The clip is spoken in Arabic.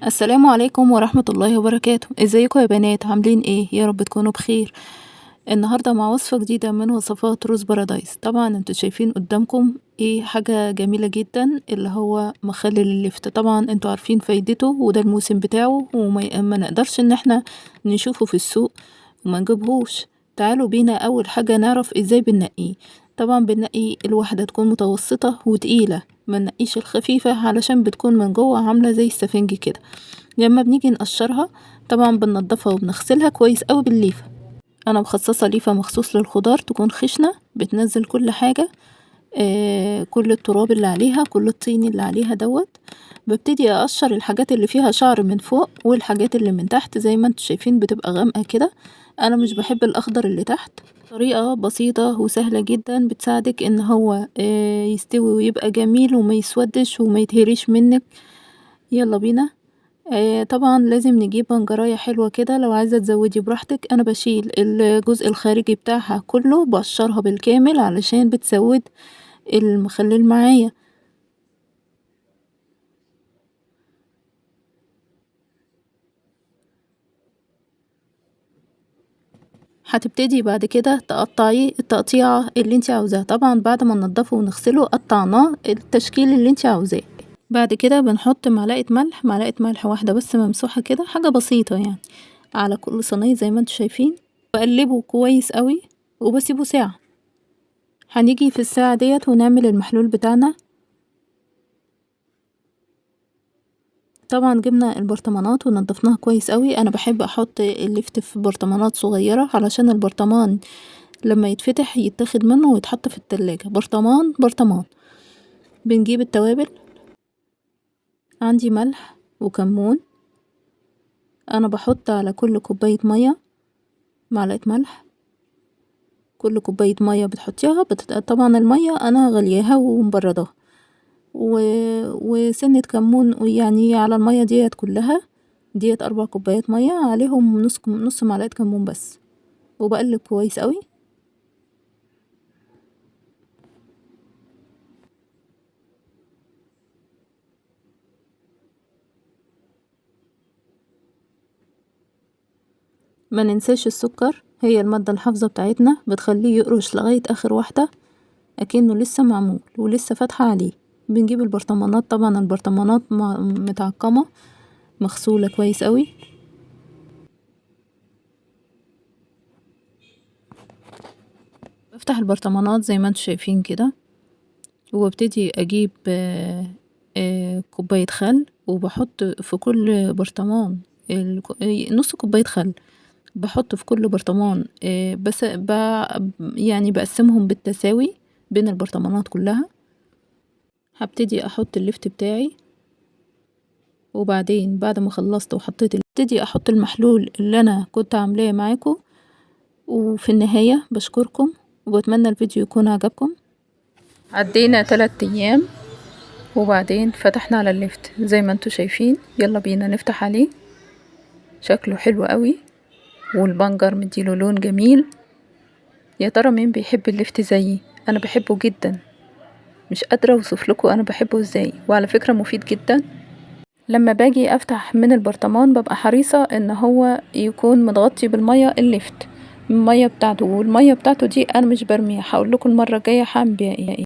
السلام عليكم ورحمة الله وبركاته. ازيكم يا بنات؟ عاملين ايه؟ يا رب تكونوا بخير. النهاردة مع وصفة جديدة من وصفات رز بارادايس. طبعا انتوا شايفين قدامكم ايه؟ حاجة جميلة جدا اللي هو مخلل اللفت. طبعا انتوا عارفين فايدته وده الموسم بتاعه وما نقدرش ان احنا نشوفه في السوق وما نجيبهوش. تعالوا بينا اول حاجة نعرف ازاي بنقيه. طبعا بنقي الواحدة تكون متوسطة وتقيلة، ما نقيش الخفيفة علشان بتكون من جوه عاملة زي السفنج كده. لما بنيجي نقشرها طبعا بننضفها وبنغسلها كويس قوي بالليفة. انا مخصصة ليفة مخصوص للخضار تكون خشنة بتنزل كل حاجة، كل التراب اللي عليها، كل الطين اللي عليها دوت. ببتدي اقشر الحاجات اللي فيها شعر من فوق والحاجات اللي من تحت زي ما انتوا شايفين بتبقى غامقة كده. انا مش بحب الاخضر اللي تحت. طريقة بسيطة وسهلة جدا بتساعدك ان هو يستوي ويبقى جميل وما يسودش وما يتهريش منك. يلا بينا. طبعا لازم نجيب بنجراية حلوة كده، لو عايزة تزودي براحتك. انا بشيل الجزء الخارجي بتاعها كله بقشرها بالكامل علشان بتسود المخلل معايا. هتبتدي بعد كده تقطعي التقطيعة اللي انت عاوزاها. طبعا بعد ما ننضفه ونغسله قطعناه التشكيل اللي انت عاوزاه. بعد كده بنحط معلقة ملح واحدة بس ممسوحة كده، حاجة بسيطة يعني، على كل صينية زي ما انتوا شايفين. بقلبه كويس قوي وبسيبه ساعة. هنيجي في الساعة ديت ونعمل المحلول بتاعنا. طبعا جبنا البرطمانات ونضفناها كويس قوي. انا بحب احط اللفت في برطمانات صغيرة علشان البرطمان لما يتفتح يتاخد منه ويتحط في التلاجة برطمان برطمان. بنجيب التوابل. عندي ملح وكمون. انا بحط على كل كوباية مية معلقة ملح. كل كوباية مية بتحطيها طبعا المية انا غلياها ومبرداها وسنة كمون يعني على المية ديت كلها. ديت 4 كوبايات مية عليهم نص معلقة كمون بس. وبقلب كويس قوي. ما ننساش السكر، هي المادة الحافظة بتاعتنا بتخليه يقرش لغاية اخر واحدة اكنه لسه معمول ولسه فاتحة عليه. بنجيب البرطمانات. طبعا البرطمانات متعقمة مغسولة كويس قوي. بفتح البرطمانات زي ما انتوا شايفين كده وابتدي اجيب كوباية خل وبحط في كل برطمان نص كوباية خل. بحط في كل برطمان بس يعني بقسمهم بالتساوي بين البرطمانات كلها. هبتدي احط اللفت بتاعي وبعدين بعد ما خلصت وحطيت ابتدي احط المحلول اللي انا كنت عاملاه معاكم. وفي النهاية بشكركم وبتمنى الفيديو يكون عجبكم. عدينا 3 ايام وبعدين فتحنا على اللفت زي ما انتوا شايفين. يلا بينا نفتح عليه. شكله حلو قوي والبنجر مديله لون جميل. يا ترى مين بيحب اللفت زيي؟ انا بحبه جدا، مش قادرة اوصف لكم انا بحبه ازاي. وعلى فكرة مفيد جدا. لما باجي افتح من البرطمان ببقى حريصة ان هو يكون متغطي بالمية اللفت، المية بتاعته. والمية بتاعته دي انا مش برميها. هقول لكم المرة الجاية هعمل بيها ايه.